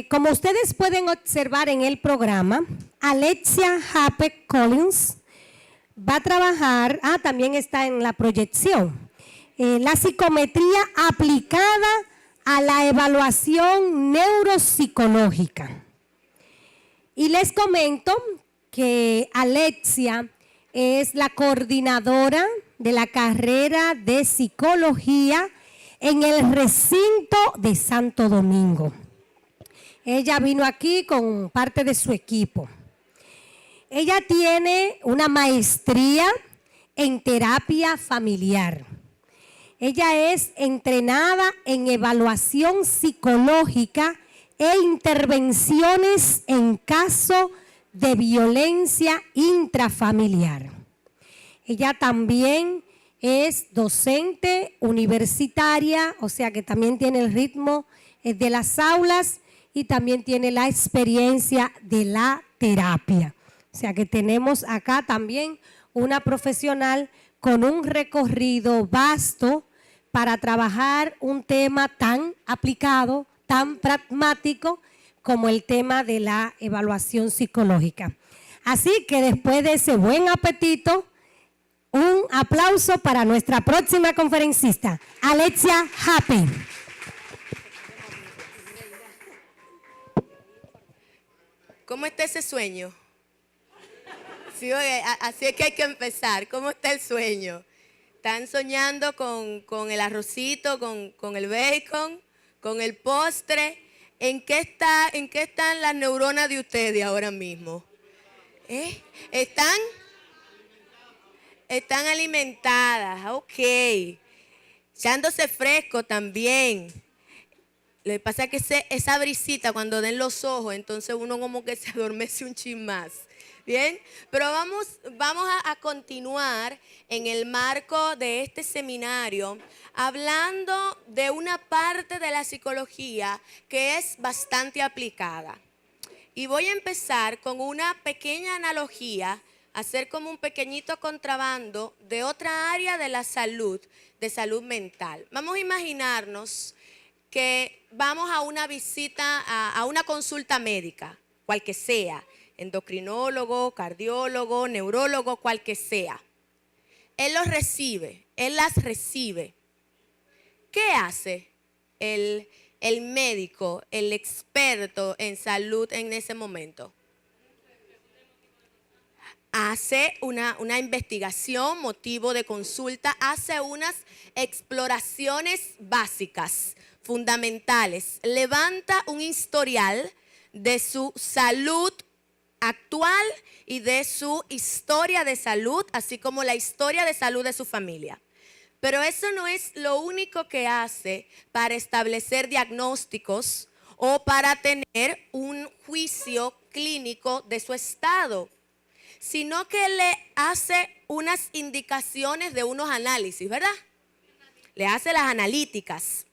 Como ustedes pueden observar en el programa, Alexia Happe Collins va a trabajar, también está en la proyección, la psicometría aplicada a la evaluación neuropsicológica. Y les comento que Alexia es la coordinadora de la carrera de psicología en el recinto de Santo Domingo. Ella vino aquí con parte de su equipo. Ella tiene una maestría en terapia familiar. Ella es entrenada en evaluación psicológica e intervenciones en caso de violencia intrafamiliar. Ella también es docente universitaria, o sea que también tiene el ritmo de las aulas y también tiene la experiencia de la terapia. O sea que tenemos acá también una profesional con un recorrido vasto para trabajar un tema tan aplicado, tan pragmático como el tema de la evaluación psicológica. Así que después de ese buen apetito, un aplauso para nuestra próxima conferencista, Alexia Happe. ¿Cómo está ese sueño? Sí, oye, así es que hay que empezar. ¿Cómo está el sueño? ¿Están soñando con el arrocito, con el bacon, con el postre? ¿En qué están las neuronas de ustedes ahora mismo? ¿Están alimentadas? Ok. Echándose fresco también. Lo que pasa es que esa brisita cuando den los ojos, entonces uno como que se adormece un chin más. Bien, pero vamos a continuar en el marco de este seminario hablando de una parte de la psicología que es bastante aplicada. Y voy a empezar con una pequeña analogía, hacer como un pequeñito contrabando de otra área de la salud, de salud mental. Vamos a imaginarnos que vamos a una visita, a una consulta médica, cual que sea, endocrinólogo, cardiólogo, neurólogo, cual que sea. Él las recibe. ¿Qué hace el médico, el experto en salud en ese momento? Hace una investigación, motivo de consulta, hace unas exploraciones básicas, fundamentales, levanta un historial de su salud actual y de su historia de salud, así como la historia de salud de su familia. Pero eso no es lo único que hace para establecer diagnósticos o para tener un juicio clínico de su estado, sino que le hace unas indicaciones de unos análisis, ¿verdad? Le hace las analíticas.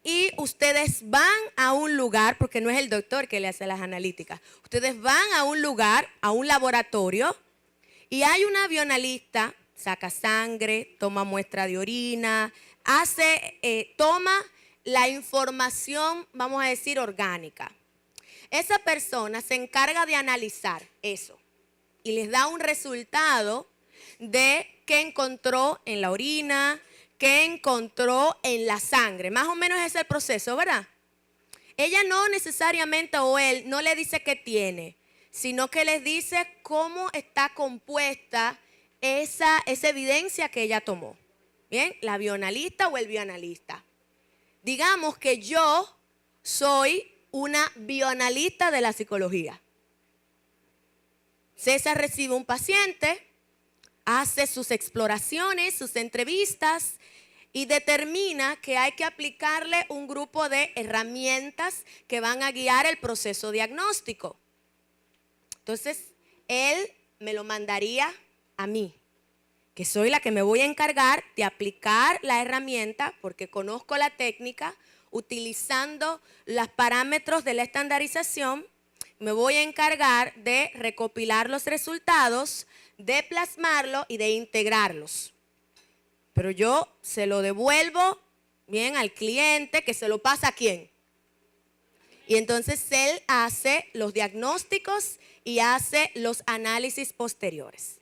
Y ustedes van a un lugar, porque no es el doctor que le hace las analíticas, ustedes van a un lugar, a un laboratorio, y hay una bioanalista, saca sangre, toma muestra de orina, toma la información, vamos a decir, orgánica. Esa persona se encarga de analizar eso y les da un resultado de qué encontró en la orina, qué encontró en la sangre. Más o menos ese es el proceso, ¿verdad? Ella no necesariamente, o él, no le dice qué tiene, sino que les dice cómo está compuesta esa evidencia que ella tomó. Bien, la bioanalista o el bioanalista. Digamos que yo soy una bioanalista de la psicología. César recibe un paciente, hace sus exploraciones, sus entrevistas y determina que hay que aplicarle un grupo de herramientas que van a guiar el proceso diagnóstico. Entonces, él me lo mandaría a mí, que soy la que me voy a encargar de aplicar la herramienta porque conozco la técnica, utilizando los parámetros de la estandarización. Me voy a encargar de recopilar los resultados, de plasmarlo y de integrarlos. Pero yo se lo devuelvo bien al cliente, que se lo pasa ¿a quién? Y entonces él hace los diagnósticos y hace los análisis posteriores.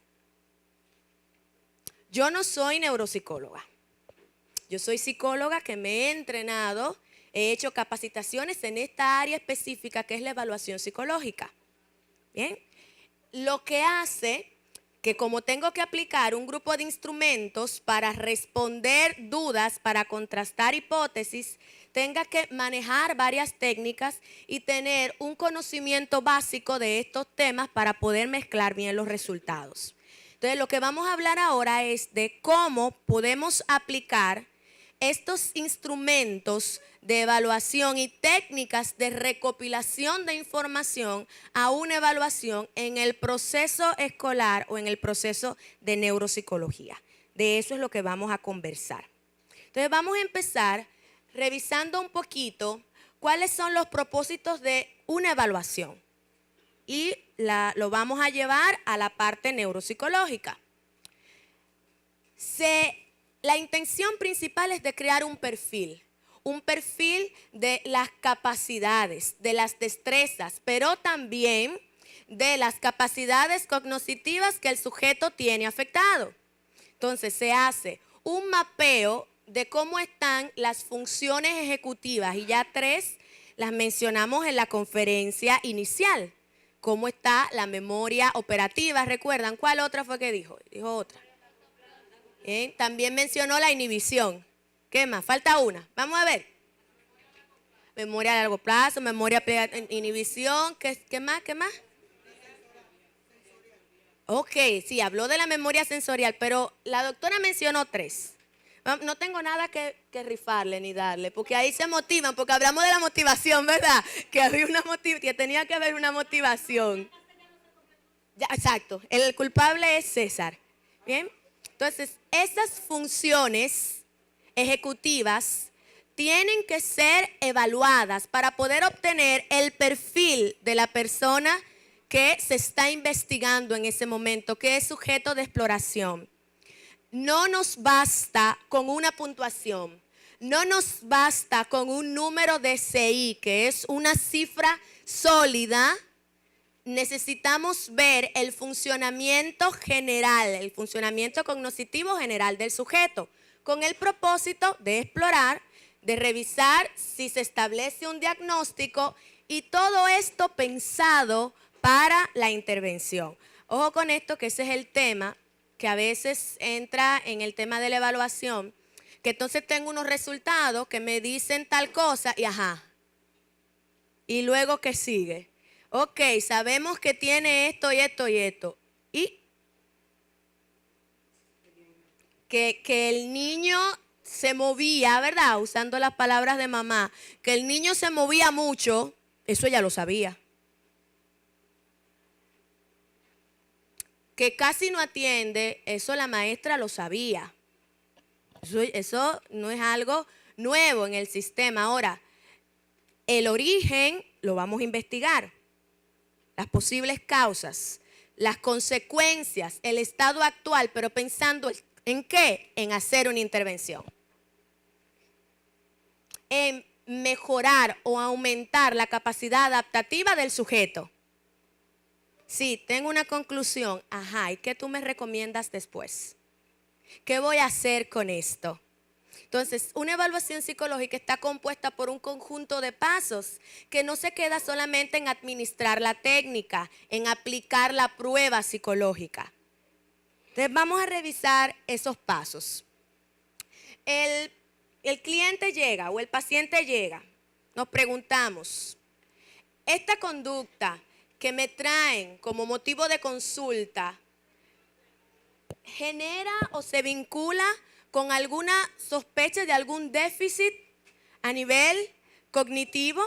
Yo no soy neuropsicóloga. Yo soy psicóloga que me he entrenado, he hecho capacitaciones en esta área específica que es la evaluación psicológica. Bien, lo que hace que como tengo que aplicar un grupo de instrumentos para responder dudas, para contrastar hipótesis, tenga que manejar varias técnicas y tener un conocimiento básico de estos temas para poder mezclar bien los resultados. Entonces, lo que vamos a hablar ahora es de cómo podemos aplicar estos instrumentos de evaluación y técnicas de recopilación de información a una evaluación en el proceso escolar o en el proceso de neuropsicología. De eso es lo que vamos a conversar. Entonces, vamos a empezar revisando un poquito cuáles son los propósitos de una evaluación y lo vamos a llevar a la parte neuropsicológica. La intención principal es de crear un perfil de las capacidades, de las destrezas, pero también de las capacidades cognitivas que el sujeto tiene afectado. Entonces se hace un mapeo de cómo están las funciones ejecutivas y ya 3 las mencionamos en la conferencia inicial. Cómo está la memoria operativa, ¿recuerdan? ¿Cuál otra fue que dijo? Dijo otra. También mencionó la inhibición. ¿Qué más? Falta una. Vamos a ver. Memoria a largo plazo, memoria inhibición. ¿Qué más? ¿Qué más? Ok, sí, habló de la memoria sensorial, pero la doctora mencionó 3. No tengo nada que rifarle ni darle, porque ahí se motivan, porque hablamos de la motivación, ¿verdad? Que tenía que haber una motivación. Ya, exacto, el culpable es César. Bien. Entonces, esas funciones ejecutivas tienen que ser evaluadas para poder obtener el perfil de la persona que se está investigando en ese momento, que es sujeto de exploración. No nos basta con una puntuación, no nos basta con un número de CI, que es una cifra sólida. Necesitamos ver el funcionamiento general, el funcionamiento cognitivo general del sujeto, con el propósito de explorar, de revisar si se establece un diagnóstico y todo esto pensado para la intervención. Ojo con esto, que ese es el tema que a veces entra en el tema de la evaluación, que entonces tengo unos resultados que me dicen tal cosa y ajá. ¿Y luego qué sigue? Ok, sabemos que tiene esto y esto y esto. Y que el niño se movía, ¿verdad? Usando las palabras de mamá, que el niño se movía mucho, eso ella lo sabía. Que casi no atiende, eso la maestra lo sabía. Eso no es algo nuevo en el sistema. Ahora, el origen lo vamos a investigar. Las posibles causas, las consecuencias, el estado actual, pero pensando ¿en qué? En hacer una intervención. En mejorar o aumentar la capacidad adaptativa del sujeto. Sí, tengo una conclusión. Ajá, ¿y qué tú me recomiendas después? ¿Qué voy a hacer con esto? Entonces, una evaluación psicológica está compuesta por un conjunto de pasos que no se queda solamente en administrar la técnica, en aplicar la prueba psicológica. Entonces, vamos a revisar esos pasos. El cliente llega o el paciente llega, nos preguntamos, ¿esta conducta que me traen como motivo de consulta genera o se vincula con alguna sospecha de algún déficit a nivel cognitivo?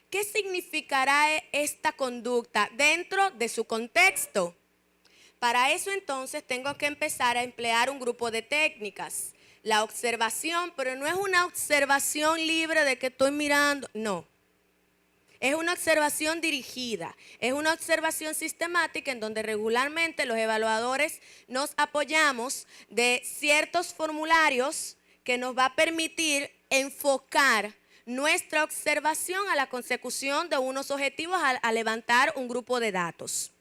¿Qué significará esta conducta dentro de su contexto? Para eso entonces tengo que empezar a emplear un grupo de técnicas. La observación, pero no es una observación libre de que estoy mirando, no. Es una observación dirigida, es una observación sistemática en donde regularmente los evaluadores nos apoyamos de ciertos formularios que nos va a permitir enfocar nuestra observación a la consecución de unos objetivos a levantar un grupo de datos.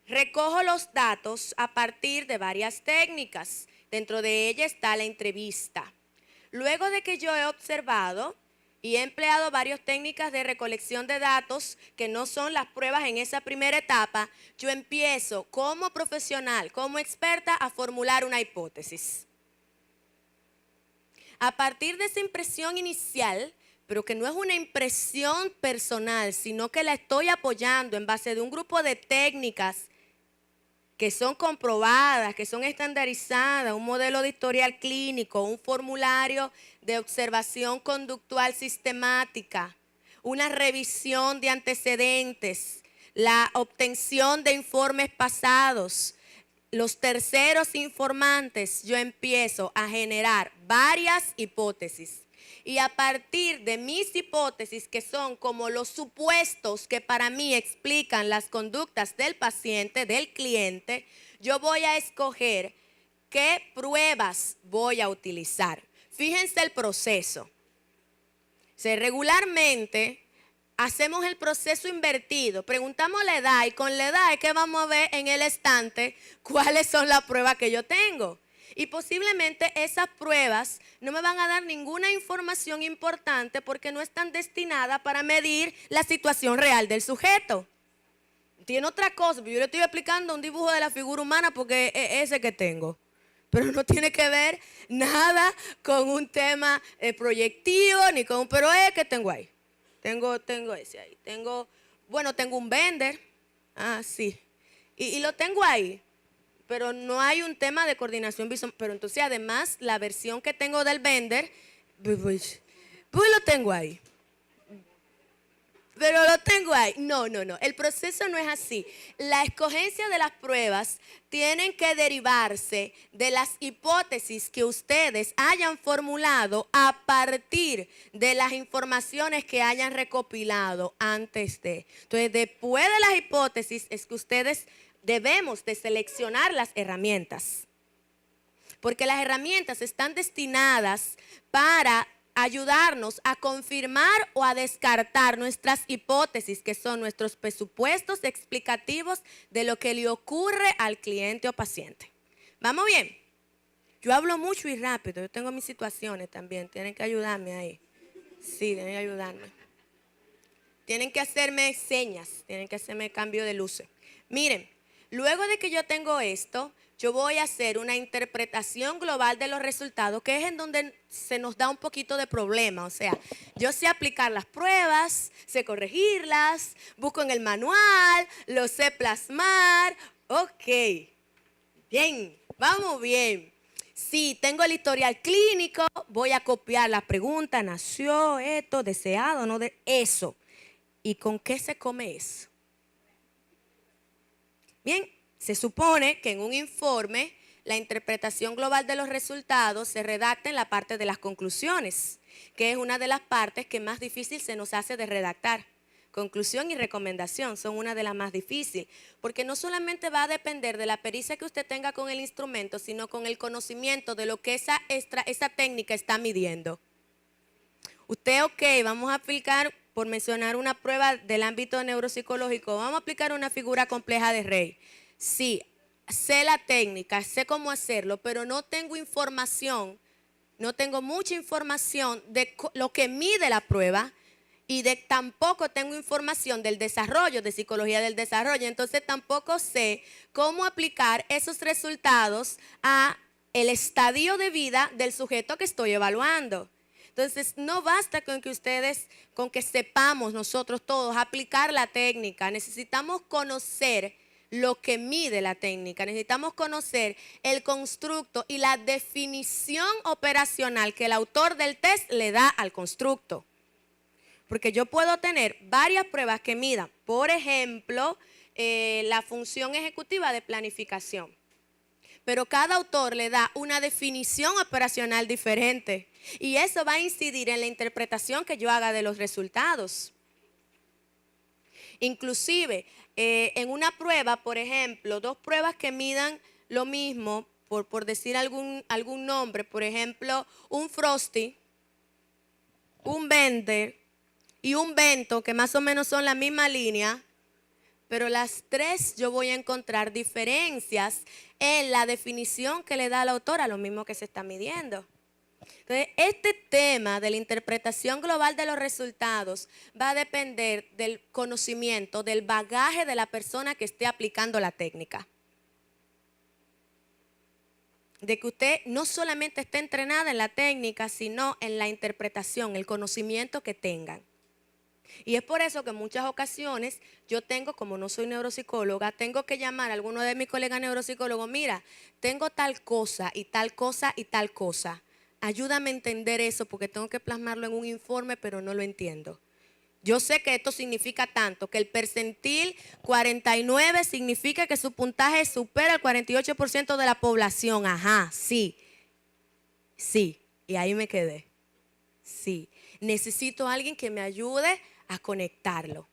Recojo los datos a partir de varias técnicas. Dentro de ella está la entrevista. Luego de que yo he observado y he empleado varias técnicas de recolección de datos que no son las pruebas en esa primera etapa, yo empiezo como profesional, como experta, a formular una hipótesis. A partir de esa impresión inicial, pero que no es una impresión personal, sino que la estoy apoyando en base de un grupo de técnicas que son comprobadas, que son estandarizadas, un modelo de historial clínico, un formulario de observación conductual sistemática, una revisión de antecedentes, la obtención de informes pasados, los terceros informantes, yo empiezo a generar varias hipótesis. Y a partir de mis hipótesis, que son como los supuestos que para mí explican las conductas del paciente, del cliente, yo voy a escoger qué pruebas voy a utilizar. Fíjense el proceso. Regularmente hacemos el proceso invertido. Preguntamos la edad y con la edad es que vamos a ver en el estante cuáles son las pruebas que yo tengo. Y posiblemente esas pruebas no me van a dar ninguna información importante porque no están destinadas para medir la situación real del sujeto. Tiene otra cosa, yo le estoy explicando un dibujo de la figura humana porque es ese que tengo. Pero no tiene que ver nada con un tema proyectivo ni con pero es que tengo ahí. Tengo ese ahí. Tengo un Bender. Ah, sí. Y lo tengo ahí. Pero no hay un tema de coordinación visual. Pero entonces además la versión que tengo del Bender, pues lo tengo ahí. Pero lo tengo ahí. No. El proceso no es así. La escogencia de las pruebas tienen que derivarse de las hipótesis que ustedes hayan formulado a partir de las informaciones que hayan recopilado antes de. Entonces, después de las hipótesis es que ustedes debemos de seleccionar las herramientas, porque las herramientas están destinadas para ayudarnos a confirmar o a descartar nuestras hipótesis, que son nuestros presupuestos explicativos de lo que le ocurre al cliente o paciente. ¿Vamos bien? Yo hablo mucho y rápido, yo tengo mis situaciones también, tienen que ayudarme ahí. Sí, tienen que ayudarme. Tienen que hacerme señas, tienen que hacerme cambio de luces. Miren. Luego de que yo tengo esto, yo voy a hacer una interpretación global de los resultados, que es en donde se nos da un poquito de problema. O sea, yo sé aplicar las pruebas, sé corregirlas, busco en el manual, lo sé plasmar. Ok, bien, vamos bien. Sí, tengo el historial clínico, voy a copiar la pregunta, nació esto, deseado, no de eso. ¿Y con qué se come eso? Bien, se supone que en un informe la interpretación global de los resultados se redacta en la parte de las conclusiones, que es una de las partes que más difícil se nos hace de redactar. Conclusión y recomendación son una de las más difíciles, porque no solamente va a depender de la pericia que usted tenga con el instrumento, sino con el conocimiento de lo que esa técnica está midiendo. Usted, ok, vamos a aplicar, por mencionar una prueba del ámbito neuropsicológico, vamos a aplicar una figura compleja de Rey. Sí, sé la técnica, sé cómo hacerlo, pero no tengo información, no tengo mucha información de lo que mide la prueba y tampoco tengo información del desarrollo, de psicología del desarrollo. Entonces tampoco sé cómo aplicar esos resultados a el estadio de vida del sujeto que estoy evaluando. Entonces, no basta con que sepamos nosotros todos aplicar la técnica. Necesitamos conocer lo que mide la técnica. Necesitamos conocer el constructo y la definición operacional que el autor del test le da al constructo. Porque yo puedo tener varias pruebas que midan, por ejemplo, la función ejecutiva de planificación. Pero cada autor le da una definición operacional diferente. Y eso va a incidir en la interpretación que yo haga de los resultados. Inclusive, en una prueba, por ejemplo, dos pruebas que midan lo mismo, por decir algún nombre, por ejemplo, un Frosty un vender y un vento, que más o menos son la misma línea, pero las tres yo voy a encontrar diferencias en la definición que le da el autor a lo mismo que se está midiendo. Entonces, este tema de la interpretación global de los resultados va a depender del conocimiento, del bagaje de la persona que esté aplicando la técnica. De que usted no solamente esté entrenada en la técnica, sino en la interpretación, el conocimiento que tengan. Y es por eso que en muchas ocasiones yo tengo, como no soy neuropsicóloga, tengo que llamar a alguno de mis colegas neuropsicólogos, mira, tengo tal cosa y tal cosa y tal cosa. Ayúdame a entender eso porque tengo que plasmarlo en un informe, pero no lo entiendo. Yo sé que esto significa tanto, que el percentil 49 significa que su puntaje supera el 48% de la población. Ajá, sí. Sí, y ahí me quedé. Sí, necesito a alguien que me ayude a conectarlo.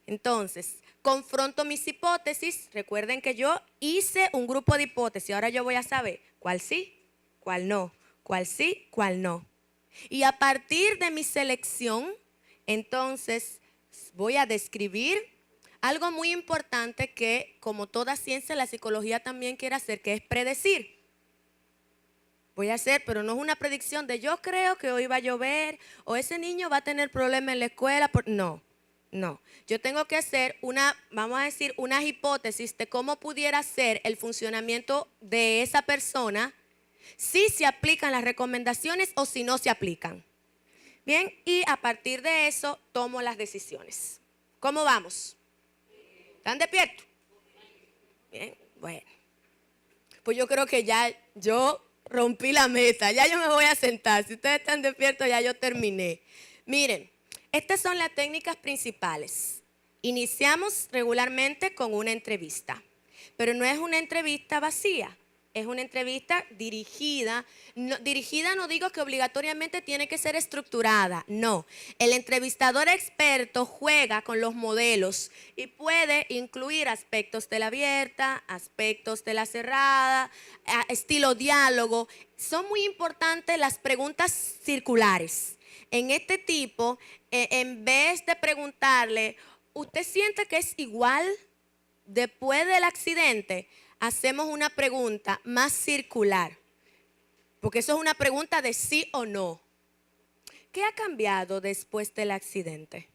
Entonces, confronto mis hipótesis. Recuerden que yo hice un grupo de hipótesis. Ahora yo voy a saber cuál sí, cuál no, cuál sí, cuál no. Y a partir de mi selección, entonces voy a describir algo muy importante que, como toda ciencia, la psicología también quiere hacer, que es predecir. Voy a hacer, pero no es una predicción de yo creo que hoy va a llover o ese niño va a tener problemas en la escuela. No, no. Yo tengo que hacer vamos a decir, unas hipótesis de cómo pudiera ser el funcionamiento de esa persona, si se aplican las recomendaciones o si no se aplican. Bien, y a partir de eso tomo las decisiones. ¿Cómo vamos? ¿Están despiertos? Bien, bueno. Pues yo creo que ya yo rompí la mesa, ya yo me voy a sentar. Si ustedes están despiertos, ya yo terminé. Miren, estas son las técnicas principales. Iniciamos regularmente con una entrevista, pero no es una entrevista vacía. Es una entrevista dirigida. Dirigida no digo que obligatoriamente tiene que ser estructurada, no. El entrevistador experto juega con los modelos y puede incluir aspectos de la abierta, aspectos de la cerrada, estilo diálogo. Son muy importantes las preguntas circulares. En este tipo, en vez de preguntarle, ¿usted siente que es igual después del accidente? Hacemos una pregunta más circular, porque eso es una pregunta de sí o no. ¿Qué ha cambiado después del accidente?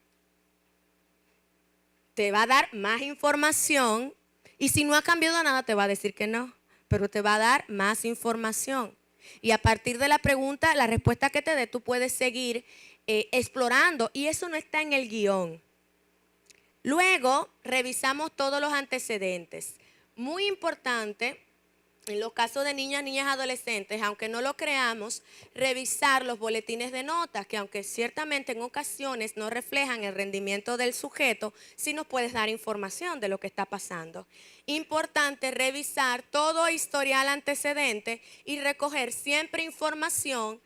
Te va a dar más información y si no ha cambiado nada te va a decir que no, pero te va a dar más información. Y a partir de la pregunta, la respuesta que te dé, tú puedes seguir explorando y eso no está en el guión. Luego revisamos todos los antecedentes. Muy importante, en los casos de niñas, niñas, adolescentes, aunque no lo creamos, revisar los boletines de notas, que aunque ciertamente en ocasiones no reflejan el rendimiento del sujeto, sí nos puedes dar información de lo que está pasando. Importante revisar todo historial antecedente y recoger siempre información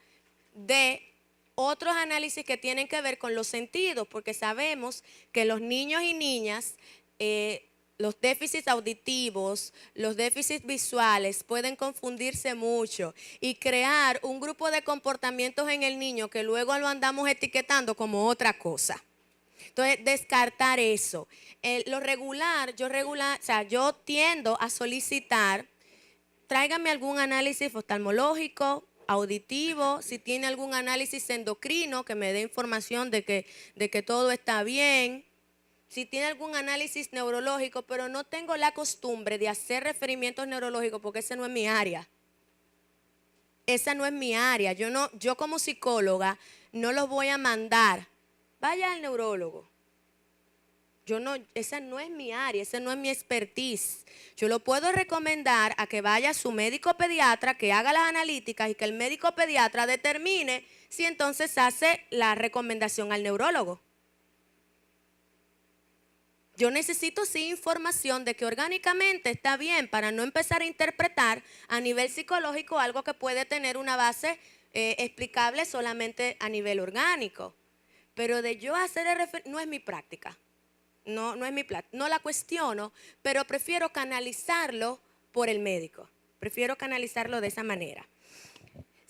de otros análisis que tienen que ver con los sentidos, porque sabemos que los niños y niñas, los déficits auditivos, los déficits visuales pueden confundirse mucho y crear un grupo de comportamientos en el niño que luego lo andamos etiquetando como otra cosa. Entonces, descartar eso. Yo tiendo a solicitar, tráigame algún análisis oftalmológico, auditivo, si tiene algún análisis endocrino que me dé información de que todo está bien. Si tiene algún análisis neurológico, pero no tengo la costumbre de hacer referimientos neurológicos porque ese no es mi área. Esa no es mi área. Yo como psicóloga no los voy a mandar. Vaya al neurólogo. Esa no es mi área, esa no es mi expertise. Yo lo puedo recomendar a que vaya a su médico pediatra, que haga las analíticas y que el médico pediatra determine si entonces hace la recomendación al neurólogo. Yo necesito sí información de que orgánicamente está bien para no empezar a interpretar a nivel psicológico algo que puede tener una base explicable solamente a nivel orgánico. Pero de yo hacer no es mi práctica. No es mi práctica. No la cuestiono, pero prefiero canalizarlo por el médico. Prefiero canalizarlo de esa manera.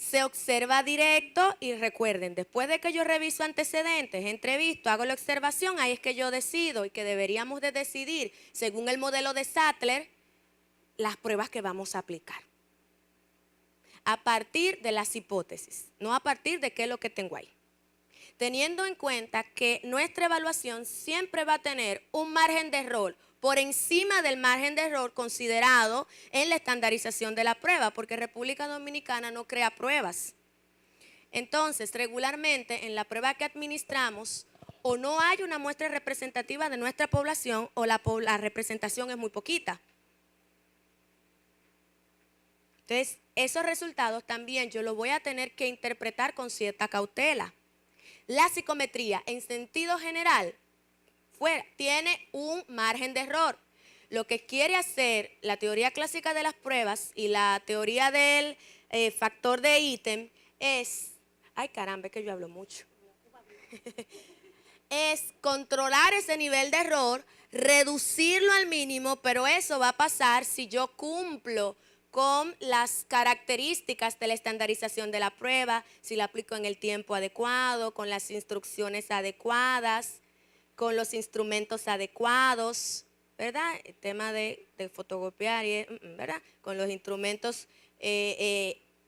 se observa directo y recuerden, después de que yo reviso antecedentes, entrevisto, hago la observación, ahí es que yo decido y que deberíamos de decidir, según el modelo de Sattler, las pruebas que vamos a aplicar. A partir de las hipótesis, no a partir de qué es lo que tengo ahí. Teniendo en cuenta que nuestra evaluación siempre va a tener un margen de error por encima del margen de error considerado en la estandarización de la prueba, porque República Dominicana no crea pruebas. Entonces, regularmente en la prueba que administramos, o no hay una muestra representativa de nuestra población o la representación es muy poquita. Entonces, esos resultados también yo los voy a tener que interpretar con cierta cautela. La psicometría, en sentido general, tiene un margen de error. Lo que quiere hacer la teoría clásica de las pruebas y la teoría del factor de ítem es, ay caramba, es que yo hablo mucho, es controlar ese nivel de error, reducirlo al mínimo, pero eso va a pasar si yo cumplo con las características de la estandarización de la prueba, si la aplico en el tiempo adecuado, con las instrucciones adecuadas, con los instrumentos adecuados, ¿verdad? El tema de fotocopiar, ¿verdad? Con los instrumentos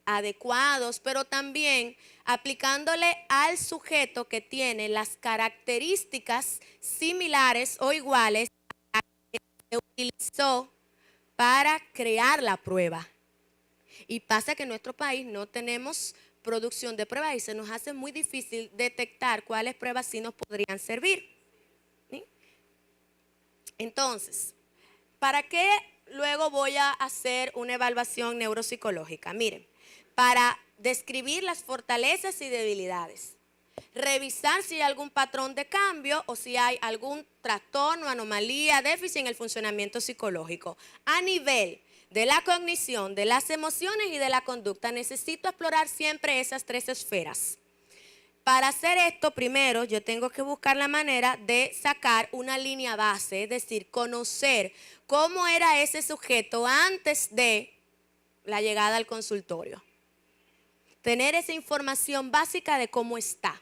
adecuados, pero también aplicándole al sujeto que tiene las características similares o iguales a las que se utilizó para crear la prueba. Y pasa que en nuestro país no tenemos producción de pruebas y se nos hace muy difícil detectar cuáles pruebas sí nos podrían servir. ¿Sí? Entonces, ¿para qué luego voy a hacer una evaluación neuropsicológica? Miren, para describir las fortalezas y debilidades, revisar si hay algún patrón de cambio o si hay algún trastorno, anomalía, déficit en el funcionamiento psicológico. A nivel de la cognición, de las emociones y de la conducta, necesito explorar siempre esas tres esferas. Para hacer esto, primero yo tengo que buscar la manera de sacar una línea base, es decir, conocer cómo era ese sujeto antes de la llegada al consultorio. Tener esa información básica de cómo está.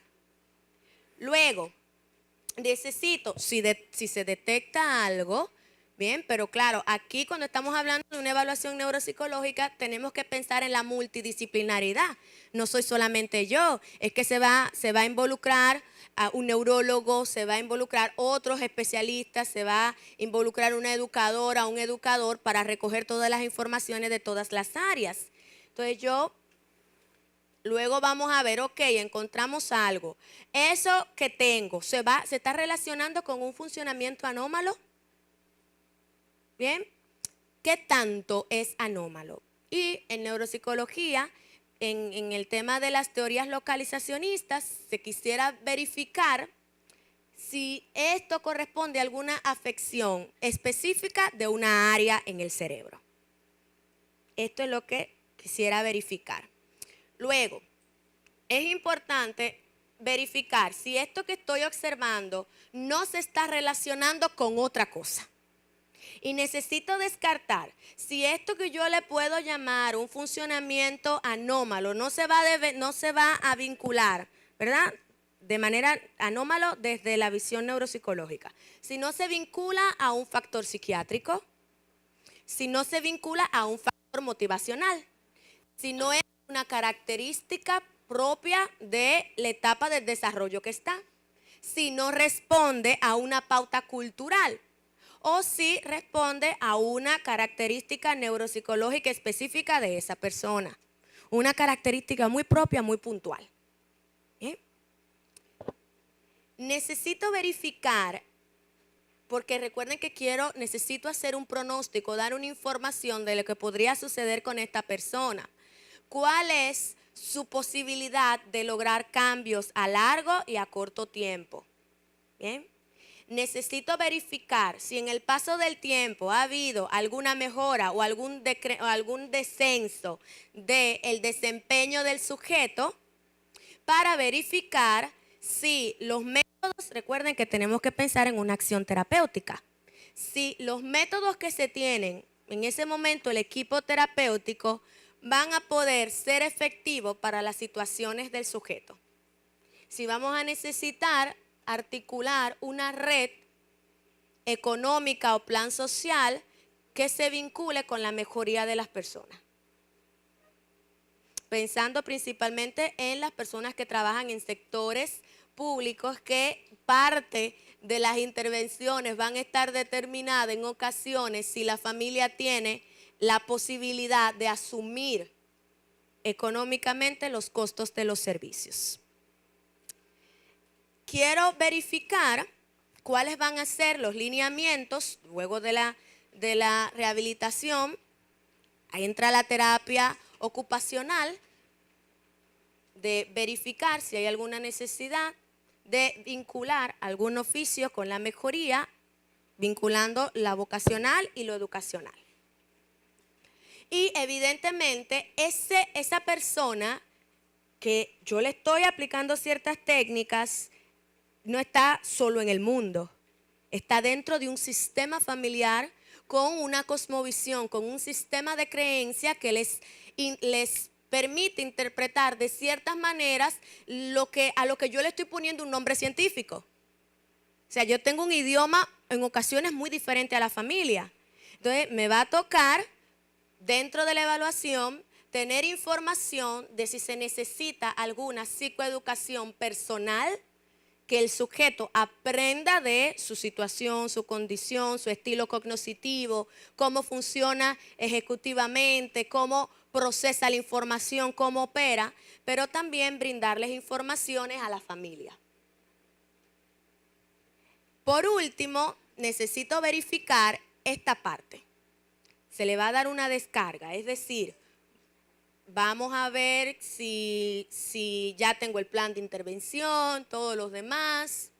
Luego, necesito, si se detecta algo, bien, pero claro, aquí cuando estamos hablando de una evaluación neuropsicológica, tenemos que pensar en la multidisciplinaridad. No soy solamente yo, es que se va a involucrar a un neurólogo, se va a involucrar otros especialistas, se va a involucrar una educadora, un educador para recoger todas las informaciones de todas las áreas. Entonces luego vamos a ver, ok, encontramos algo. Eso que tengo, ¿se está relacionando con un funcionamiento anómalo? Bien, ¿qué tanto es anómalo? Y en neuropsicología, en el tema de las teorías localizacionistas, se quisiera verificar si esto corresponde a alguna afección específica de una área en el cerebro. Esto es lo que quisiera verificar. Luego, es importante verificar si esto que estoy observando no se está relacionando con otra cosa. Y necesito descartar si esto que yo le puedo llamar un funcionamiento anómalo no se va a vincular, ¿verdad? De manera anómalo desde la visión neuropsicológica. Si no se vincula a un factor psiquiátrico, si no se vincula a un factor motivacional, si no es una característica propia de la etapa del desarrollo que está, si no responde a una pauta cultural o si responde a una característica neuropsicológica específica de esa persona, una característica muy propia, muy puntual. ¿Bien? Necesito verificar, porque recuerden que necesito hacer un pronóstico, dar una información de lo que podría suceder con esta persona. ¿Cuál es su posibilidad de lograr cambios a largo y a corto tiempo? Bien. Necesito verificar si en el paso del tiempo ha habido alguna mejora o algún descenso del desempeño del sujeto para verificar si los métodos, recuerden que tenemos que pensar en una acción terapéutica, si los métodos que se tienen en ese momento el equipo terapéutico van a poder ser efectivos para las situaciones del sujeto. Si vamos a necesitar articular una red económica o plan social que se vincule con la mejoría de las personas. Pensando principalmente en las personas que trabajan en sectores públicos, que parte de las intervenciones van a estar determinadas en ocasiones si la familia tiene la posibilidad de asumir económicamente los costos de los servicios. Quiero verificar cuáles van a ser los lineamientos luego de la rehabilitación. Ahí entra la terapia ocupacional, de verificar si hay alguna necesidad de vincular algún oficio con la mejoría, vinculando la vocacional y lo educacional. Y evidentemente esa persona que yo le estoy aplicando ciertas técnicas no está solo en el mundo, está dentro de un sistema familiar con una cosmovisión, con un sistema de creencia que les permite interpretar de ciertas maneras a lo que yo le estoy poniendo un nombre científico. O sea, yo tengo un idioma en ocasiones muy diferente a la familia. Entonces, me va a tocar, dentro de la evaluación, tener información de si se necesita alguna psicoeducación personal, que el sujeto aprenda de su situación, su condición, su estilo cognitivo, cómo funciona ejecutivamente, cómo procesa la información, cómo opera, pero también brindarles informaciones a la familia. Por último, necesito verificar esta parte. Se le va a dar una descarga, es decir, vamos a ver si ya tengo el plan de intervención, todos los demás.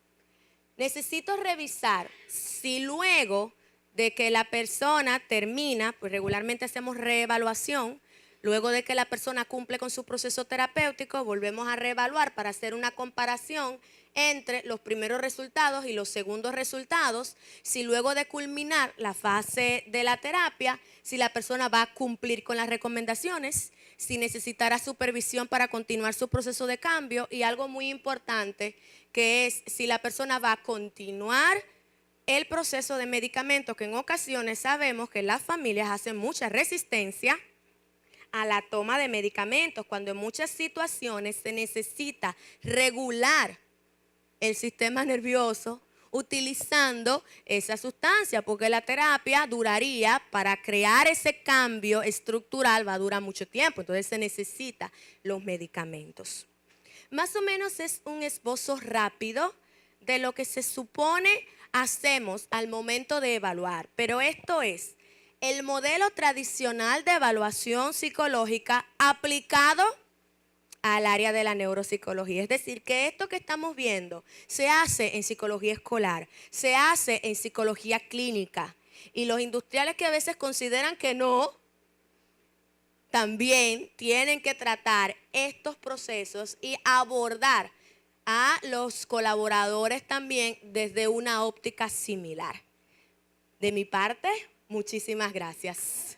Necesito revisar si luego de que la persona termina, pues regularmente hacemos reevaluación, luego de que la persona cumple con su proceso terapéutico, volvemos a reevaluar para hacer una comparación entre los primeros resultados y los segundos resultados, si luego de culminar la fase de la terapia, si la persona va a cumplir con las recomendaciones, si necesitará supervisión para continuar su proceso de cambio, y algo muy importante que es si la persona va a continuar el proceso de medicamentos, que en ocasiones sabemos que las familias hacen mucha resistencia a la toma de medicamentos, cuando en muchas situaciones se necesita regular el sistema nervioso utilizando esa sustancia, porque la terapia duraría, para crear ese cambio estructural, va a durar mucho tiempo, entonces se necesitan los medicamentos. Más o menos es un esbozo rápido de lo que se supone hacemos al momento de evaluar, pero esto es el modelo tradicional de evaluación psicológica aplicado al área de la neuropsicología. Es decir, que esto que estamos viendo se hace en psicología escolar, se hace en psicología clínica, y los industriales que a veces consideran que no, también tienen que tratar estos procesos y abordar a los colaboradores también desde una óptica similar. De mi parte, muchísimas gracias.